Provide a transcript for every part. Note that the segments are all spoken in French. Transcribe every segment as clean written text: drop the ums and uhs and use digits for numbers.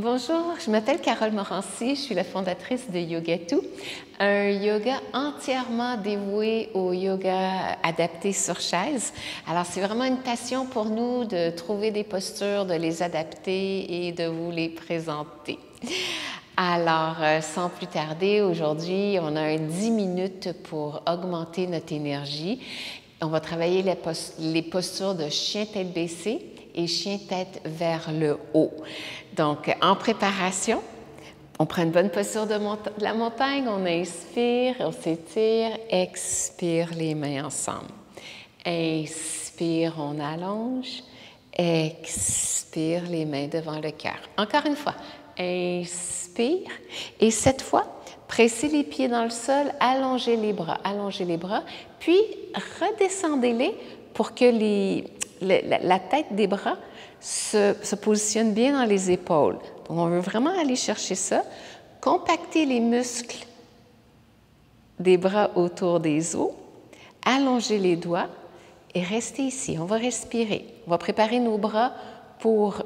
Bonjour, je m'appelle Carole Morancy, je suis la fondatrice de Yogatou, un yoga entièrement dévoué au yoga adapté sur chaise. Alors, c'est vraiment une passion pour nous de trouver des postures, de les adapter et de vous les présenter. Alors, sans plus tarder, aujourd'hui, on a 10 minutes pour augmenter notre énergie. On va travailler les postures de chien tête baissée et chien tête vers le haut. Donc, en préparation, on prend une bonne posture de la montagne, on inspire, on s'étire, expire les mains ensemble. Inspire, on allonge, expire les mains devant le cœur. Encore une fois, inspire et cette fois, pressez les pieds dans le sol, allongez les bras, puis redescendez-les pour que la tête des bras se positionne bien dans les épaules. Donc, on veut vraiment aller chercher ça. Compacter les muscles des bras autour des os, allonger les doigts et rester ici. On va respirer. On va préparer nos bras pour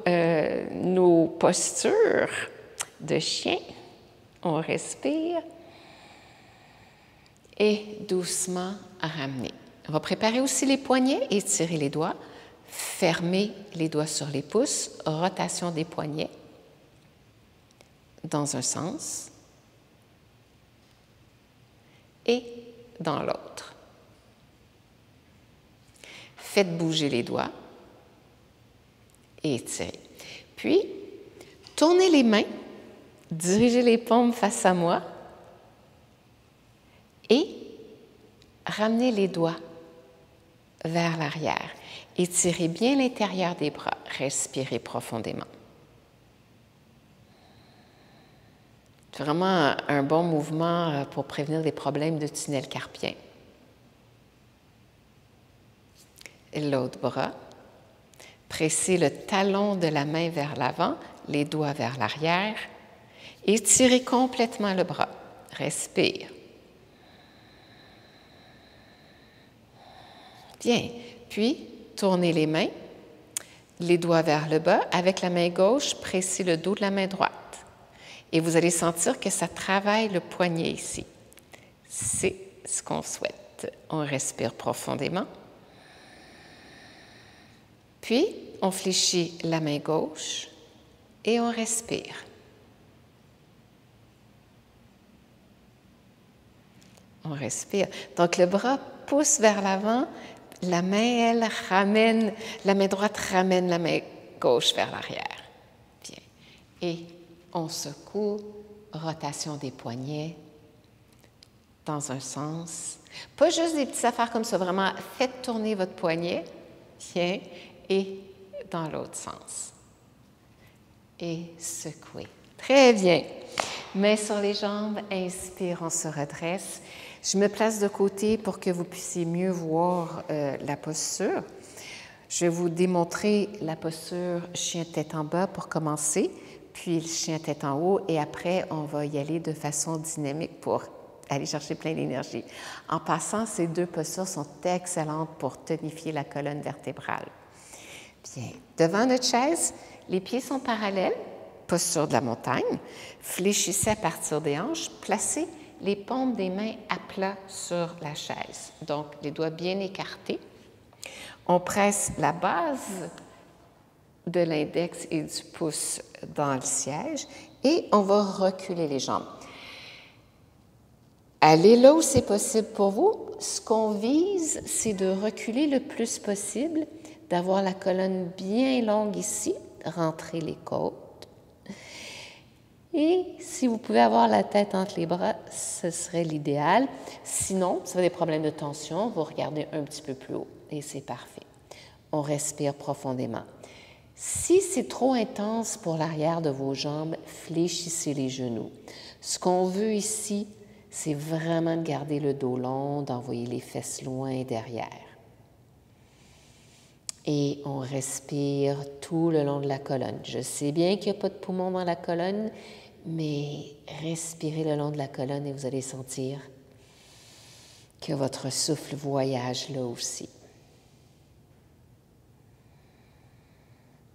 nos postures de chien. On respire et doucement ramener. On va préparer aussi les poignets, étirer les doigts, fermer les doigts sur les pouces, rotation des poignets dans un sens et dans l'autre. Faites bouger les doigts et étirez. Puis, tournez les mains, dirigez les paumes face à moi et ramenez les doigts vers l'arrière. Étirez bien l'intérieur des bras. Respirez profondément. C'est vraiment un bon mouvement pour prévenir des problèmes de tunnel carpien. L'autre bras. Pressez le talon de la main vers l'avant, les doigts vers l'arrière. Étirez complètement le bras. Respire. Bien. Puis, tournez les mains, les doigts vers le bas. Avec la main gauche, pressez le dos de la main droite. Et vous allez sentir que ça travaille le poignet ici. C'est ce qu'on souhaite. On respire profondément. Puis, on fléchit la main gauche et on respire. On respire. Donc, le bras pousse vers l'avant. La main, elle, ramène, la main droite ramène la main gauche vers l'arrière. Bien. Et on secoue, rotation des poignets dans un sens. Pas juste des petites affaires comme ça, vraiment, faites tourner votre poignet, bien, et dans l'autre sens. Et secouez. Très bien. Mains sur les jambes, inspire, on se redresse. Je me place de côté pour que vous puissiez mieux voir la posture. Je vais vous démontrer la posture chien tête en bas pour commencer, puis le chien tête en haut, et après, on va y aller de façon dynamique pour aller chercher plein d'énergie. En passant, ces deux postures sont excellentes pour tonifier la colonne vertébrale. Bien. Devant notre chaise, les pieds sont parallèles, posture de la montagne. Fléchissez à partir des hanches, placez les paumes des mains à plat sur la chaise. Donc, les doigts bien écartés. On presse la base de l'index et du pouce dans le siège et on va reculer les jambes. Allez là où c'est possible pour vous. Ce qu'on vise, c'est de reculer le plus possible, d'avoir la colonne bien longue ici, rentrer les côtes. Et si vous pouvez avoir la tête entre les bras, ce serait l'idéal. Sinon, si vous avez des problèmes de tension, vous regardez un petit peu plus haut et c'est parfait. On respire profondément. Si c'est trop intense pour l'arrière de vos jambes, fléchissez les genoux. Ce qu'on veut ici, c'est vraiment de garder le dos long, d'envoyer les fesses loin derrière. Et on respire tout le long de la colonne. Je sais bien qu'il n'y a pas de poumon dans la colonne, mais respirez le long de la colonne et vous allez sentir que votre souffle voyage là aussi.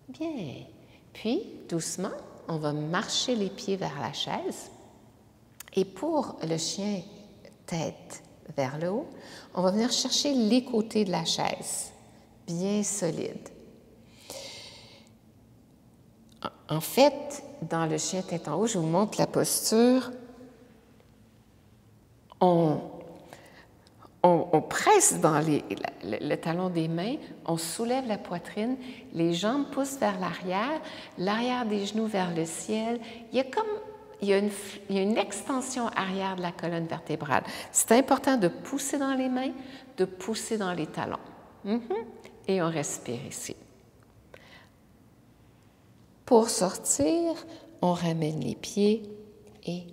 Bien. Puis, doucement, on va marcher les pieds vers la chaise. Et pour le chien tête vers le haut, on va venir chercher les côtés de la chaise, bien solides. En fait, dans le chien tête en haut, je vous montre la posture. On presse dans le talon des mains, on soulève la poitrine, les jambes poussent vers l'arrière des genoux vers le ciel. Il y a une extension arrière de la colonne vertébrale. C'est important de pousser dans les mains, de pousser dans les talons. Et on respire ici. Pour sortir, on ramène les pieds et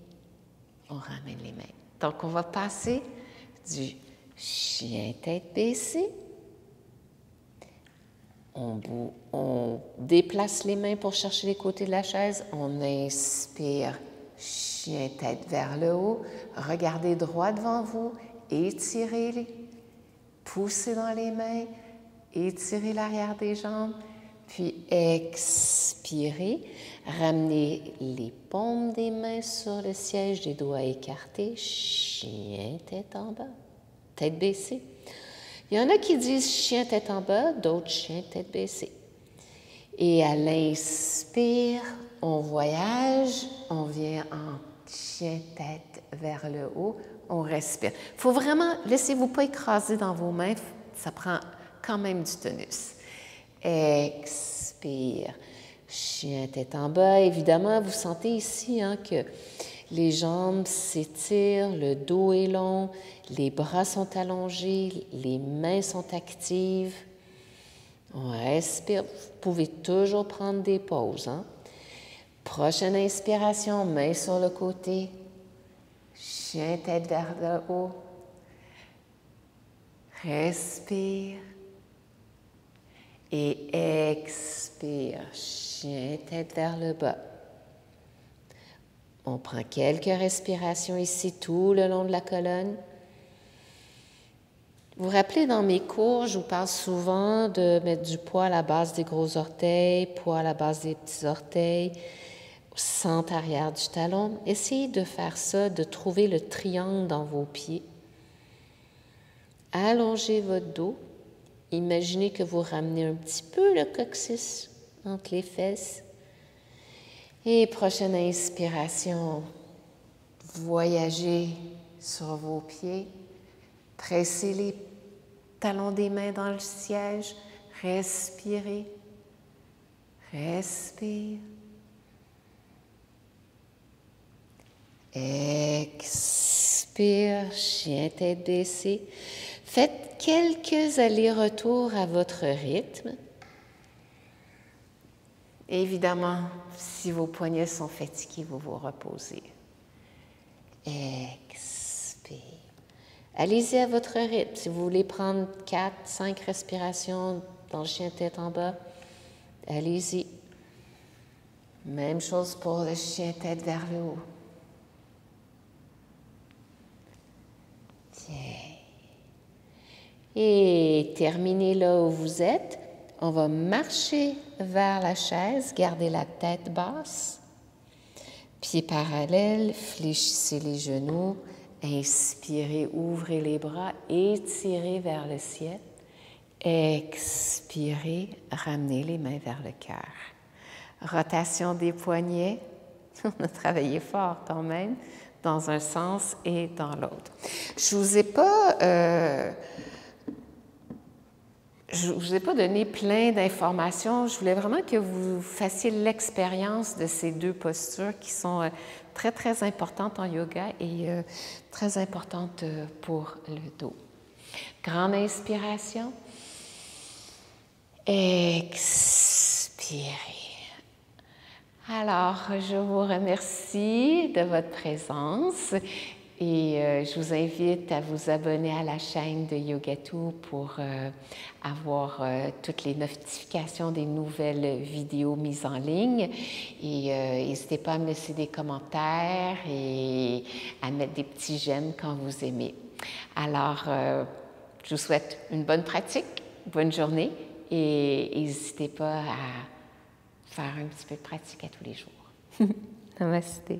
on ramène les mains. Donc, on va passer du chien tête baissée. On déplace les mains pour chercher les côtés de la chaise. On inspire, chien tête vers le haut. Regardez droit devant vous. Étirez-les. Poussez dans les mains. Étirez l'arrière des jambes. Puis expirez. Ramenez les paumes des mains sur le siège, des doigts écartés. Chien tête en bas. Tête baissée. Il y en a qui disent chien tête en bas, d'autres chien tête baissée. Et à l'inspire, on voyage, on vient en chien tête vers le haut, on respire. Il faut vraiment, laissez-vous pas écraser dans vos mains, ça prend quand même du tonus. Expire, chien tête en bas. Évidemment, vous sentez ici que les jambes s'étirent, le dos est long, les bras sont allongés, les mains sont actives. On respire. Vous pouvez toujours prendre des pauses. Prochaine inspiration, main sur le côté. Chien tête vers le haut. Respire. Et expire. Chien tête vers le bas. On prend quelques respirations ici tout le long de la colonne. Vous vous rappelez, dans mes cours, je vous parle souvent de mettre du poids à la base des gros orteils, poids à la base des petits orteils, au centre arrière du talon. Essayez de faire ça, de trouver le triangle dans vos pieds. Allongez votre dos. Imaginez que vous ramenez un petit peu le coccyx entre les fesses. Et prochaine inspiration, voyagez sur vos pieds, pressez les talons des mains dans le siège, respirez, respire, expire, chien tête baissée. Faites quelques allers-retours à votre rythme. Évidemment, si vos poignets sont fatigués, vous vous reposez. Expire. Allez-y à votre rythme. Si vous voulez prendre 4, 5 respirations dans le chien tête en bas, allez-y. Même chose pour le chien tête vers le haut. Tiens. Et terminez là où vous êtes. On va marcher vers la chaise, gardez la tête basse, pieds parallèles, fléchissez les genoux, inspirez, ouvrez les bras, étirez vers le ciel, expirez, ramenez les mains vers le cœur. Rotation des poignets, on a travaillé fort quand même, dans un sens et dans l'autre. Je vous ai pas donné plein d'informations. Je voulais vraiment que vous fassiez l'expérience de ces deux postures qui sont très, très importantes en yoga et très importantes pour le dos. Grande inspiration. Expirez. Alors, je vous remercie de votre présence. Et je vous invite à vous abonner à la chaîne de Yogatou pour avoir toutes les notifications des nouvelles vidéos mises en ligne. Et n'hésitez pas à me laisser des commentaires et à mettre des petits j'aime quand vous aimez. Alors, je vous souhaite une bonne pratique, bonne journée et n'hésitez pas à faire un petit peu de pratique à tous les jours. Namasté.